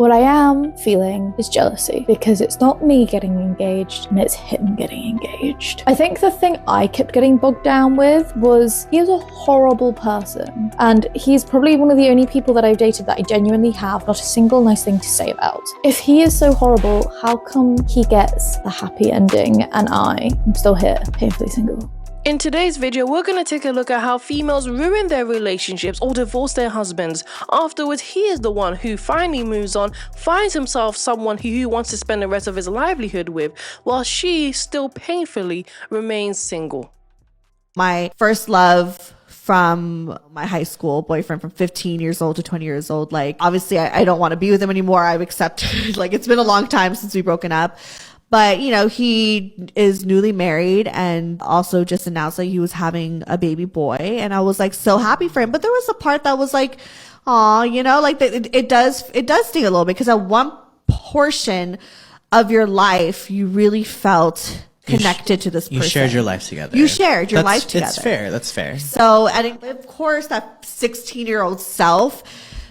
What I am feeling is jealousy, because it's not me getting engaged and it's him getting engaged. I think the thing I kept getting bogged down with was he is a horrible person, and he's probably one of the only people that I've dated that I genuinely have not a single nice thing to say about. If he is so horrible, how come he gets the happy ending and I'm still here, painfully single? In today's video, we're going to take a look at how females ruin their relationships or divorce their husbands. Afterwards, he is the one who finally moves on, finds himself someone who he wants to spend the rest of his livelihood with, while she still painfully remains single. My first love from my high school boyfriend from 15 years old to 20 years old. Like, obviously, I don't want to be with him anymore. I've accepted, like, it's been a long time since we've broken up. But, you know, he is newly married and also just announced that he was having a baby boy. And I was like so happy for him. But there was a part that was like, aw, you know, like it does sting a little bit, because at one portion of your life, you really felt connected to this person. You shared your life together. You shared your life together. It's fair. That's fair. So, and of course, that 16-year-old self,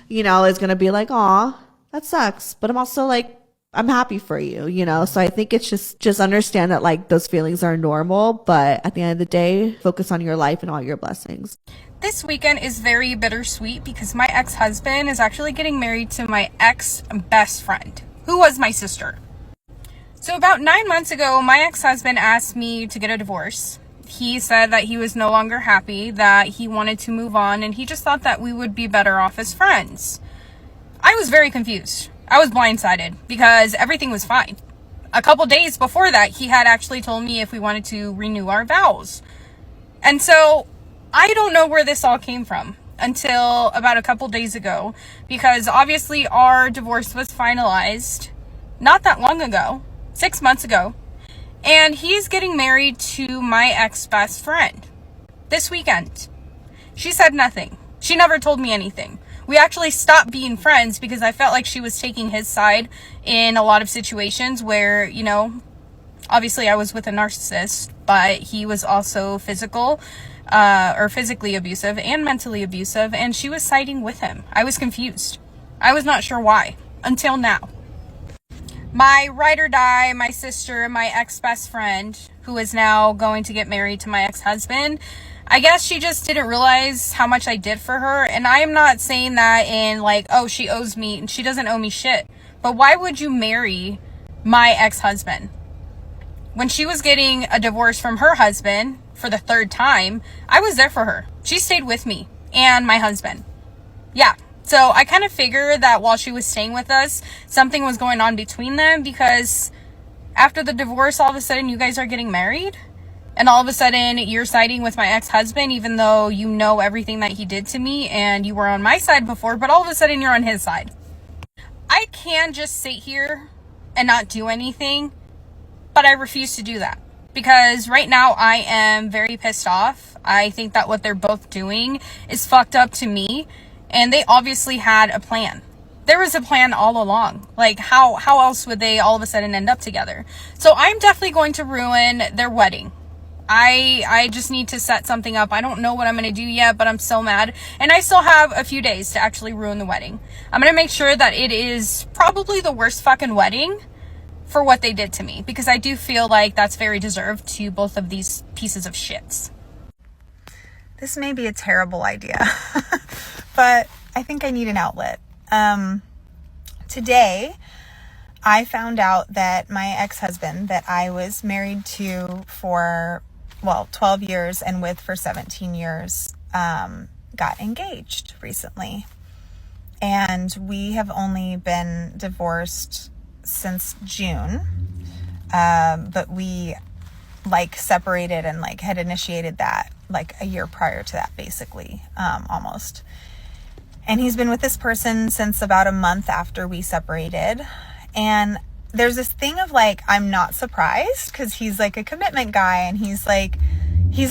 you know, is going to be like, aw, that sucks. But I'm also like, I'm happy for you, you know? So I think it's just understand that, like, those feelings are normal, but at the end of the day, focus on your life and all your blessings. This weekend is very bittersweet because my ex-husband is actually getting married to my ex-best friend, who was my sister. So about 9 months ago, my ex-husband asked me to get a divorce. He said that he was no longer happy, that he wanted to move on, and he just thought that we would be better off as friends. I was very confused. I was blindsided because everything was fine. A couple days before that, he had actually told me if we wanted to renew our vows. And so I don't know where this all came from until about a couple days ago, because obviously our divorce was finalized not that long ago, 6 months ago, and he's getting married to my ex-best friend this weekend. She said nothing. She never told me anything. We actually stopped being friends because I felt like she was taking his side in a lot of situations where, you know, obviously I was with a narcissist, but he was also physically abusive and mentally abusive, and she was siding with him. I was confused. I was not sure why until now. My ride or die, my sister, my ex-best friend, who is now going to get married to my ex-husband, I guess she just didn't realize how much I did for her. And I am not saying that in like, oh, she owes me, and she doesn't owe me shit. But why would you marry my ex-husband? When she was getting a divorce from her husband for the third time, I was there for her. She stayed with me and my husband. Yeah. So I kind of figured that while she was staying with us, something was going on between them, because after the divorce, all of a sudden you guys are getting married. And all of a sudden, you're siding with my ex-husband, even though you know everything that he did to me and you were on my side before, but all of a sudden you're on his side. I can just sit here and not do anything, but I refuse to do that. Because right now I am very pissed off. I think that what they're both doing is fucked up to me, and they obviously had a plan. There was a plan all along. Like, how else would they all of a sudden end up together? So I'm definitely going to ruin their wedding. I just need to set something up. I don't know what I'm going to do yet, but I'm so mad. And I still have a few days to actually ruin the wedding. I'm going to make sure that it is probably the worst fucking wedding for what they did to me, because I do feel like that's very deserved to both of these pieces of shits. This may be a terrible idea, but I think I need an outlet. Today, I found out that my ex-husband that I was married to for 12 years and with for 17 years, got engaged recently. And we have only been divorced since June. But we separated and had initiated that a year prior to that, basically, almost. And he's been with this person since about a month after we separated. And there's this thing of I'm not surprised, because he's a commitment guy, and he's a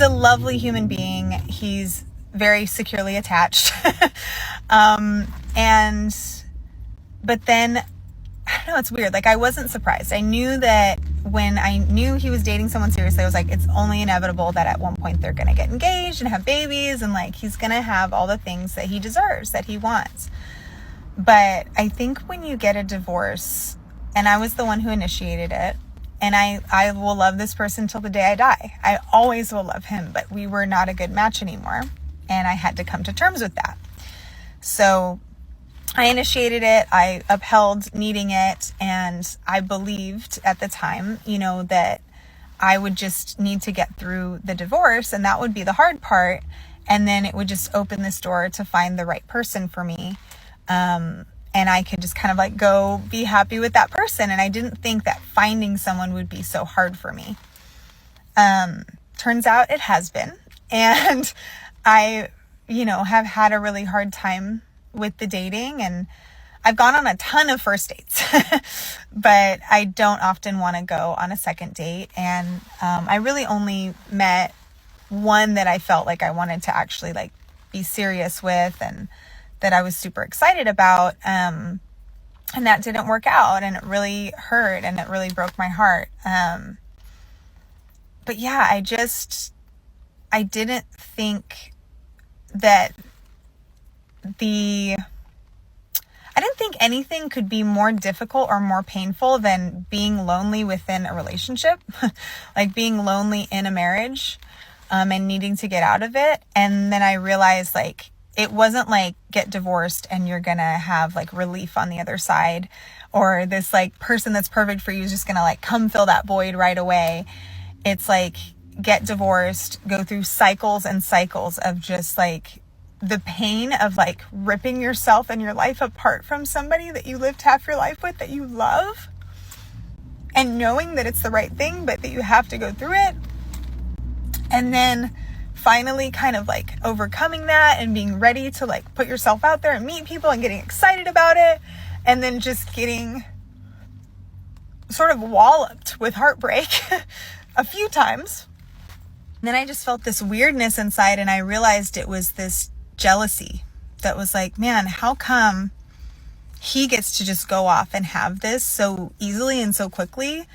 lovely human being. He's very securely attached. But then, I don't know, it's weird. I wasn't surprised. I knew that when I knew he was dating someone seriously, I was it's only inevitable that at one point they're going to get engaged and have babies, and he's going to have all the things that he deserves, that he wants. But I think when you get a divorce, and I was the one who initiated it, and I will love this person till the day I die. I always will love him, but we were not a good match anymore. And I had to come to terms with that. So I initiated it. I upheld needing it. And I believed at the time, that I would just need to get through the divorce, and that would be the hard part. And then it would just open this door to find the right person for me. And I could just kind of like go be happy with that person. And I didn't think that finding someone would be so hard for me. Turns out it has been. And I, have had a really hard time with the dating, and I've gone on a ton of first dates, but I don't often want to go on a second date. And I really only met one that I felt like I wanted to actually like be serious with and that I was super excited about. And that didn't work out, and it really hurt, and it really broke my heart. But yeah, I didn't think that I didn't think anything could be more difficult or more painful than being lonely within a relationship, like being lonely in a marriage, and needing to get out of it. And then I realized like, it wasn't like get divorced and you're going to have like relief on the other side, or this like person that's perfect for you is just going to like come fill that void right away. It's like get divorced, go through cycles and cycles of just like the pain of like ripping yourself and your life apart from somebody that you lived half your life with, that you love, and knowing that it's the right thing, but that you have to go through it. And then finally kind of like overcoming that and being ready to like put yourself out there and meet people and getting excited about it. And then just getting sort of walloped with heartbreak a few times. And then I just felt this weirdness inside, and I realized it was this jealousy that was like, man, how come he gets to just go off and have this so easily and so quickly?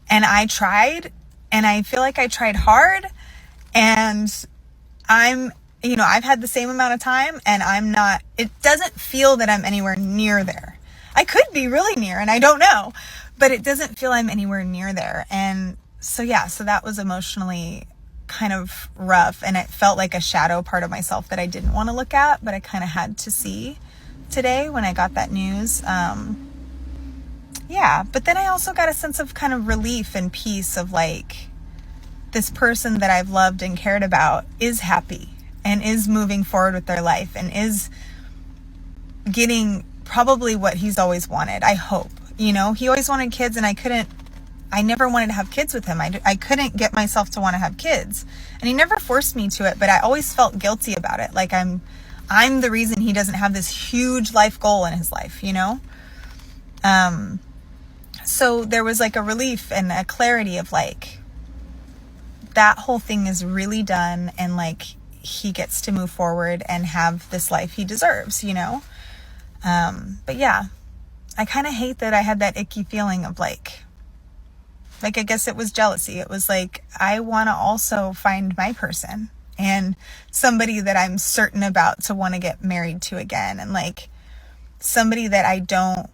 And I tried, and I feel like I tried hard, and I've had the same amount of time, and it doesn't feel that I'm anywhere near there. I could be really near, and I don't know, but it doesn't feel I'm anywhere near there. And so that was emotionally kind of rough, and it felt like a shadow part of myself that I didn't want to look at, but I kind of had to see today when I got that news. But then I also got a sense of kind of relief and peace of like, this person that I've loved and cared about is happy and is moving forward with their life and is getting probably what he's always wanted. I hope, he always wanted kids, and I never wanted to have kids with him. I couldn't get myself to want to have kids, and he never forced me to it, but I always felt guilty about it. Like I'm the reason he doesn't have this huge life goal in his life, So there was like a relief and a clarity of like, that whole thing is really done, and like he gets to move forward and have this life he deserves, But yeah, I kind of hate that I had that icky feeling of like I guess it was jealousy. It was like, I want to also find my person, and somebody that I'm certain about to want to get married to again, and like somebody that I don't,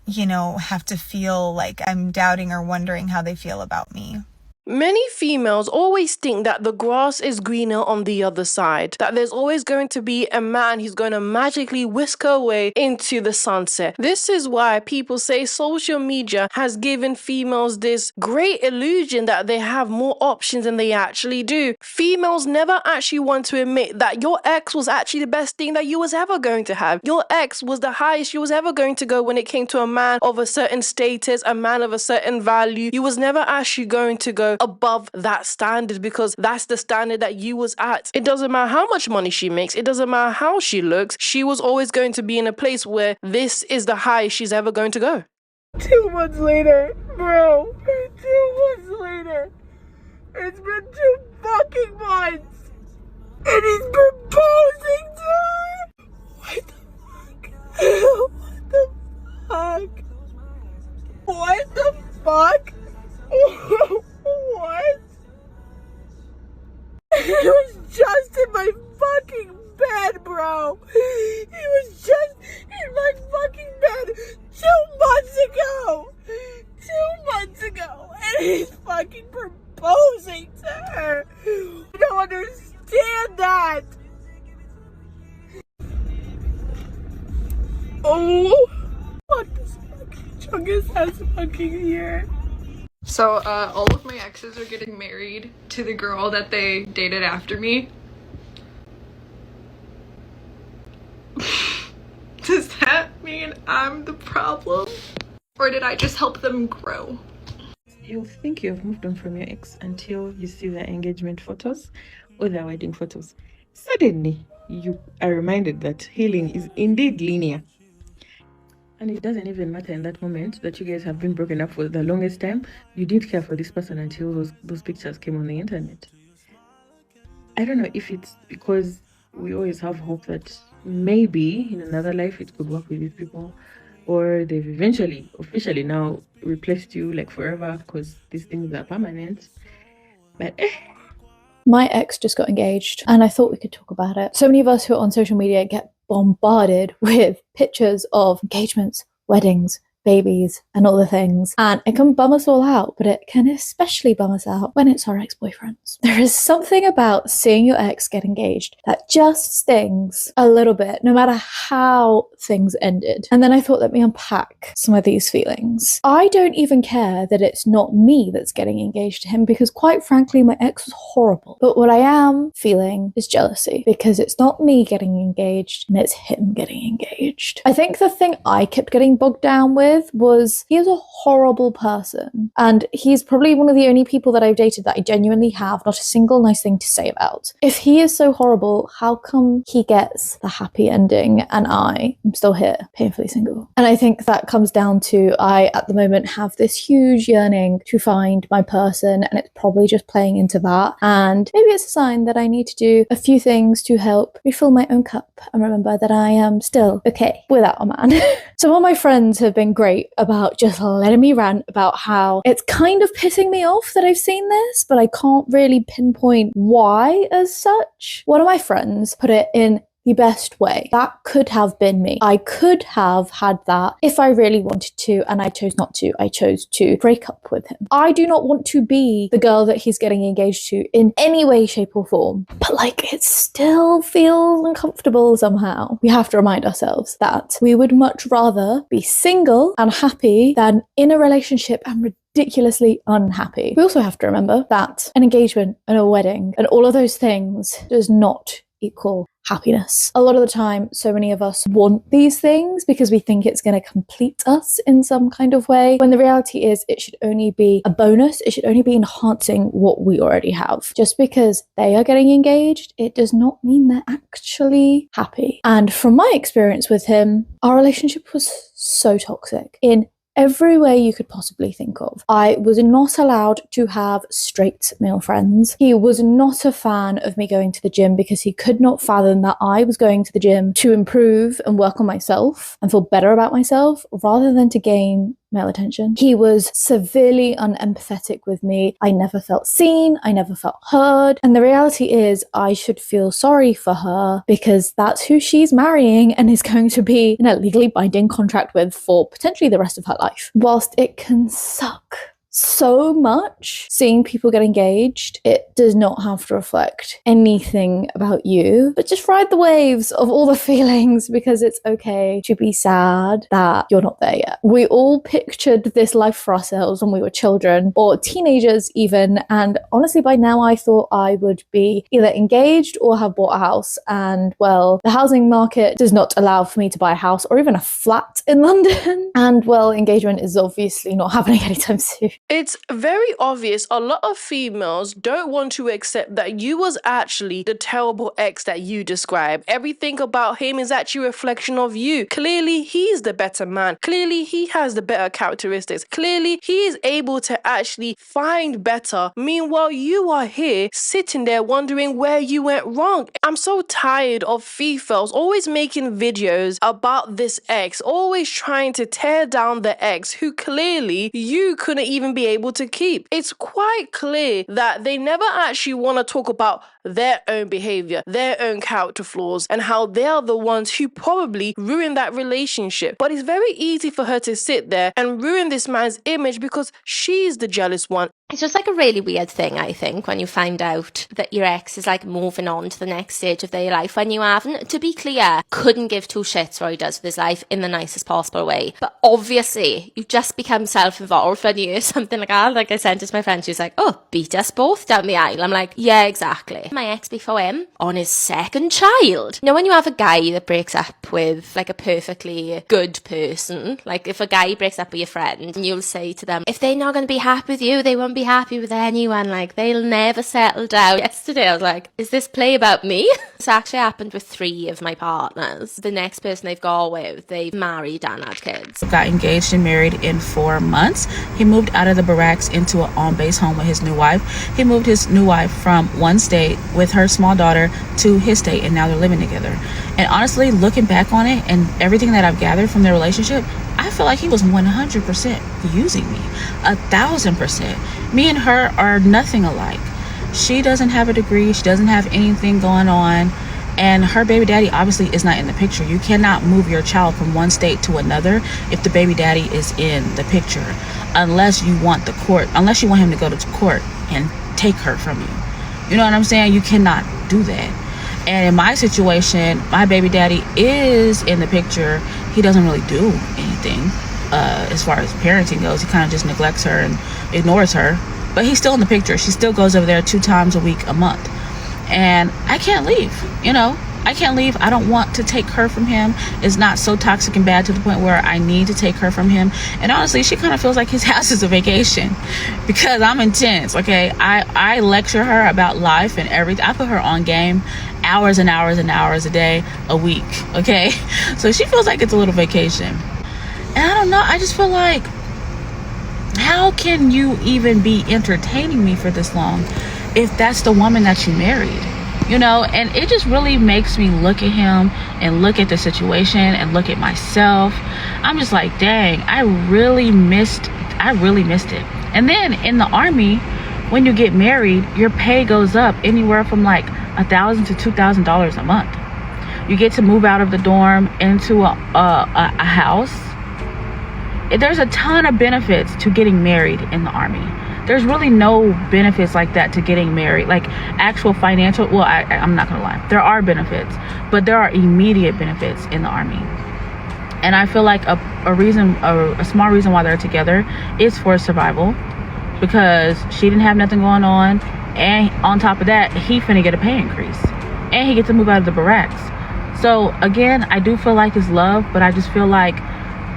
have to feel like I'm doubting or wondering how they feel about me. Many females always think that the grass is greener on the other side, that there's always going to be a man who's going to magically whisk her away into the sunset. This is why people say social media has given females this great illusion that they have more options than they actually do. Females never actually want to admit that your ex was actually the best thing that you was ever going to have. Your ex was the highest you was ever going to go when it came to a man of a certain status, a man of a certain value. You was never actually going to go above that standard, because that's the standard that you was at. It doesn't matter how much money she makes, it doesn't matter how she looks, she was always going to be in a place where this is the highest she's ever going to go. 2 months later, bro, 2 months later, it's been 2 fucking months, and he's proposing to her. What the fuck? What the fuck? What? He was just in my fucking bed, bro. He was Oh, what this fucking chungus ass fucking year. So, all of my exes are getting married to the girl that they dated after me. Does that mean I'm the problem? Or did I just help them grow? You'll think you've moved on from your ex until you see their engagement photos or their wedding photos. Suddenly, you are reminded that healing is indeed linear. And it doesn't even matter in that moment that you guys have been broken up for the longest time. You didn't care for this person until those pictures came on the internet. I don't know if it's because we always have hope that maybe in another life it could work with these people, or they've eventually officially now replaced you like forever because these things are permanent. But My ex just got engaged and I thought we could talk about it. So many of us who are on social media get bombarded with pictures of engagements, weddings, babies, and all the things. And it can bum us all out, but it can especially bum us out when it's our ex-boyfriends. There is something about seeing your ex get engaged that just stings a little bit, no matter how things ended. And then I thought, let me unpack some of these feelings. I don't even care that it's not me that's getting engaged to him because quite frankly, my ex was horrible. But what I am feeling is jealousy because it's not me getting engaged and it's him getting engaged. I think the thing I kept getting bogged down with was he is a horrible person, and he's probably one of the only people that I've dated that I genuinely have not a single nice thing to say about. If he is so horrible, how come he gets the happy ending and I am still here, painfully single? And I think that comes down to I at the moment have this huge yearning to find my person, and it's probably just playing into that, and maybe it's a sign that I need to do a few things to help refill my own cup and remember that I am still okay without a man. Some of my friends have been great about just letting me rant about how it's kind of pissing me off that I've seen this, but I can't really pinpoint why as such. One of my friends put it in the best way. That could have been me. I could have had that if I really wanted to, and I chose not to. I chose to break up with him. I do not want to be the girl that he's getting engaged to in any way, shape, or form. But like, it still feels uncomfortable somehow. We have to remind ourselves that we would much rather be single and happy than in a relationship and ridiculously unhappy. We also have to remember that an engagement and a wedding and all of those things does not equal happiness. A lot of the time, so many of us want these things because we think it's going to complete us in some kind of way, when the reality is it should only be a bonus. It should only be enhancing what we already have. Just because they are getting engaged, it does not mean they're actually happy. And from my experience with him, our relationship was so toxic in every way you could possibly think of. I was not allowed to have straight male friends. He was not a fan of me going to the gym because he could not fathom that I was going to the gym to improve and work on myself and feel better about myself rather than to gain male attention. He was severely unempathetic with me. I never felt seen. I never felt heard. And the reality is I should feel sorry for her because that's who she's marrying and is going to be in a legally binding contract with for potentially the rest of her life. Whilst it can suck so much seeing people get engaged, it does not have to reflect anything about you, but just ride the waves of all the feelings because it's okay to be sad that you're not there yet. We all pictured this life for ourselves when we were children or teenagers even, and honestly by now I thought I would be either engaged or have bought a house, and well, the housing market does not allow for me to buy a house or even a flat in London, and well, engagement is obviously not happening anytime soon. It's very obvious a lot of females don't want to accept that you was actually the terrible ex that you describe. Everything about him is actually a reflection of you. Clearly, he's the better man. Clearly, he has the better characteristics. Clearly, he is able to actually find better. Meanwhile, you are here sitting there wondering where you went wrong. I'm so tired of females always making videos about this ex, always trying to tear down the ex who clearly you couldn't even be able to keep. It's quite clear that they never actually want to talk about their own behavior, their own character flaws, and how they are the ones who probably ruined that relationship. But it's very easy for her to sit there and ruin this man's image because she's the jealous one. It's just like a really weird thing, I think, when you find out that your ex is like moving on to the next stage of their life when you haven't. To be clear, couldn't give two shits what he does with his life in the nicest possible way. But obviously, you just become self-involved when you hear something like that. Like I sent it to my friend, she was like, oh, beat us both down the aisle. I'm like, yeah, exactly. My ex before him, on his second child. You know, when you have a guy that breaks up with like a perfectly good person, like if a guy breaks up with your friend, and you'll say to them, if they're not going to be happy with you, they won't be happy with anyone, like they'll never settle down. Yesterday I was like, is this play about me? This actually happened with 3 of my partners. The next person they've got with, they've married and had kids. Got engaged and married in 4 months. He moved out of the barracks into an on-base home with his new wife. He moved his new wife from one state with her small daughter to his state, and now they're living together. And honestly, looking back on it and everything that I've gathered from their relationship, I feel like he was 100% using me, 1,000%. Me and her are nothing alike. She doesn't have a degree. She doesn't have anything going on. And her baby daddy obviously is not in the picture. You cannot move your child from one state to another if the baby daddy is in the picture, unless you want him to go to court and take her from you. You know what I'm saying? You cannot do that. And in my situation, my baby daddy is in the picture. He doesn't really do anything as far as parenting goes. He kind of just neglects her and ignores her. But he's still in the picture. She still goes over there 2 times a week, a month. And I can't leave, I can't leave. I don't want to take her from him. It's not so toxic and bad to the point where I need to take her from him. And honestly, she kind of feels like his house is a vacation because I'm intense, okay? I lecture her about life and everything. I put her on game hours and hours and hours a day, a week, okay? So she feels like it's a little vacation. And I don't know, I just feel like, how can you even be entertaining me for this long if that's the woman that you married? And it just really makes me look at him and look at the situation and look at myself. I'm just like, dang, I really missed it. And then in the Army, when you get married, your pay goes up anywhere from like $1,000 to $2,000 a month. You get to move out of the dorm into a house. There's a ton of benefits to getting married in the Army. There's really no benefits like that to getting married, like actual financial. Well, I'm not gonna lie, there are benefits, but there are immediate benefits in the Army. And I feel like a small reason why they're together is for survival, because she didn't have nothing going on, and on top of that, he finna get a pay increase, and he gets to move out of the barracks. So again, I do feel like it's love, but I just feel like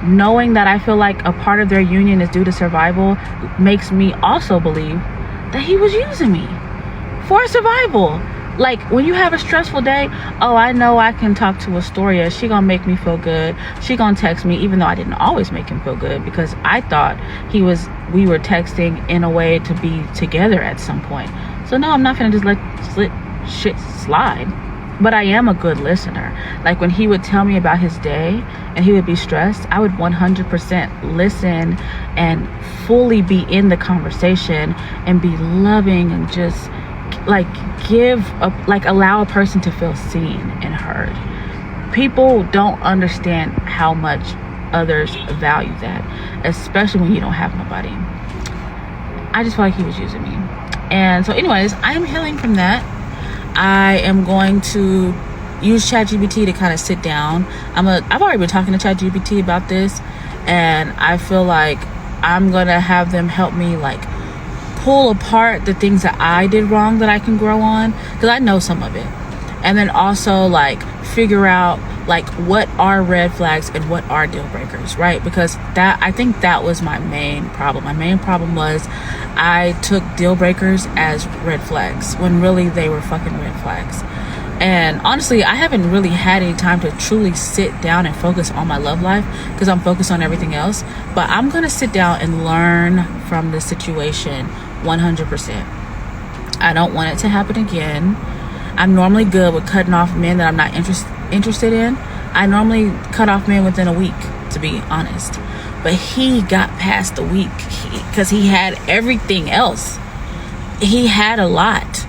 knowing that I feel like a part of their union is due to survival makes me also believe that he was using me for survival. Like when you have a stressful day, oh, I know I can talk to Astoria. She gonna make me feel good. She gonna text me, even though I didn't always make him feel good, because I thought we were texting in a way to be together at some point. So no, I'm not gonna just let shit slide. But I am a good listener. Like when he would tell me about his day and he would be stressed, I would 100% listen and fully be in the conversation and be loving and just like allow a person to feel seen and heard. People don't understand how much others value that, especially when you don't have nobody. I just felt like he was using me. And so anyways, I am healing from that. I am going to use ChatGPT to kind of sit down. I've already been talking to ChatGPT about this, and I feel like I'm gonna have them help me like pull apart the things that I did wrong that I can grow on, because I know some of it, and then also like figure out like what are red flags and what are deal breakers, right? Because I think that was my main problem. My main problem was I took deal breakers as red flags when really they were fucking red flags. And honestly, I haven't really had any time to truly sit down and focus on my love life because I'm focused on everything else. But I'm gonna sit down and learn from this situation 100%. I don't want it to happen again. I'm normally good with cutting off men that I'm not interested in. I normally cut off men within a week, to be honest. But he got past the week because he had everything else. He had a lot.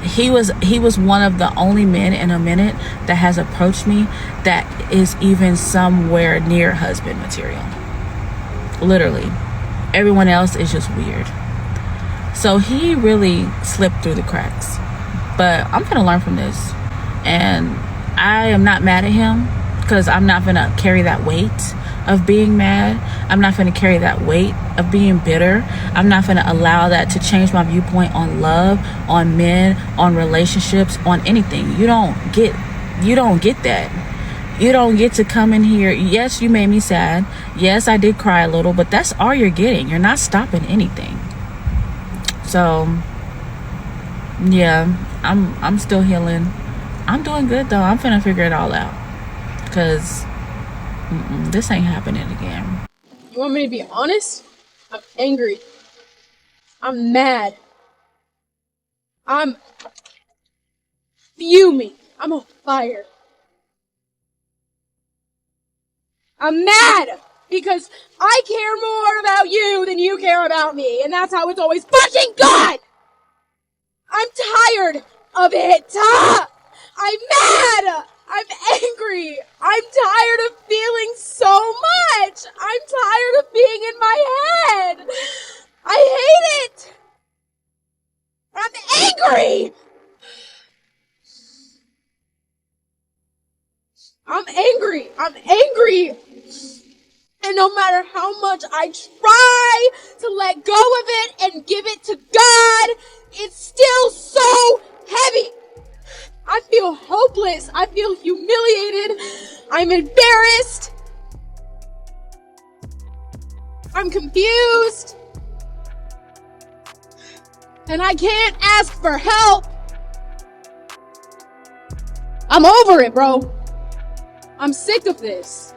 He was one of the only men in a minute that has approached me that is even somewhere near husband material. Literally. Everyone else is just weird. So he really slipped through the cracks. But I'm gonna learn from this, and I am not mad at him, because I'm not gonna carry that weight of being mad. I'm not gonna carry that weight of being bitter. I'm not gonna allow that to change my viewpoint on love, on men, on relationships, on anything. You don't get that. You don't get to come in here. Yes, you made me sad. Yes, I did cry a little, but that's all you're getting. You're not stopping anything. So yeah, I'm still healing. I'm doing good though. I'm finna figure it all out, because this ain't happening again. You want me to be honest? I'm angry. I'm mad. I'm fuming. I'm on fire. I'm mad because I care more about you than you care about me, and that's how it's always fucking gone! I'm tired of it! I'm mad! I'm angry! I'm tired of feeling so much! I'm tired of being in my head! I hate it! I'm angry! I'm angry! I'm angry! And no matter how much I try to let go of it and give it to God, it's still so heavy! I feel hopeless. I feel humiliated. I'm embarrassed. I'm confused. And I can't ask for help. I'm over it, bro. I'm sick of this.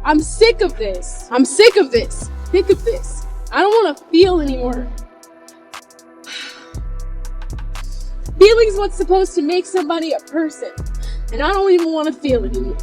I'm sick of this. I'm sick of this. Sick of this. I don't want to feel anymore. Feeling's what's supposed to make somebody a person. And I don't even want to feel anymore.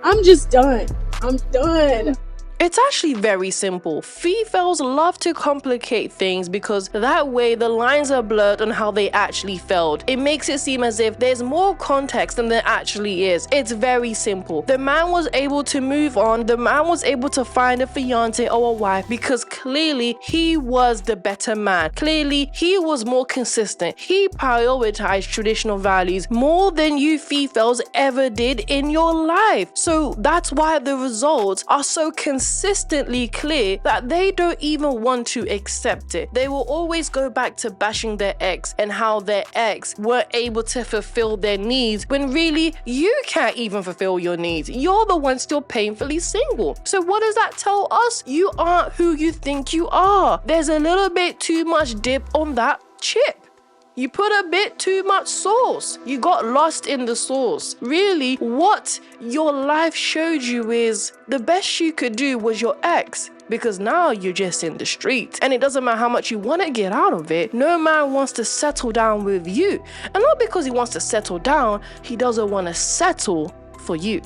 I'm just done. I'm done. It's actually very simple. Females love to complicate things because that way the lines are blurred on how they actually felt. It makes it seem as if there's more context than there actually is. It's very simple. The man was able to move on. The man was able to find a fiance or a wife because clearly he was the better man. Clearly he was more consistent. He prioritized traditional values more than you females ever did in your life. So that's why the results are so consistently clear that they don't even want to accept it. They will always go back to bashing their ex and how their ex weren't able to fulfill their needs when really you can't even fulfill your needs. You're the one still painfully single. So what does that tell us? You aren't who you think you are. There's a little bit too much dip on that chip. You put a bit too much sauce. You got lost in the sauce. Really, what your life showed you is the best you could do was your ex, because now you're just in the streets. And it doesn't matter how much you want to get out of it. No man wants to settle down with you. And not because he wants to settle down, he doesn't want to settle for you.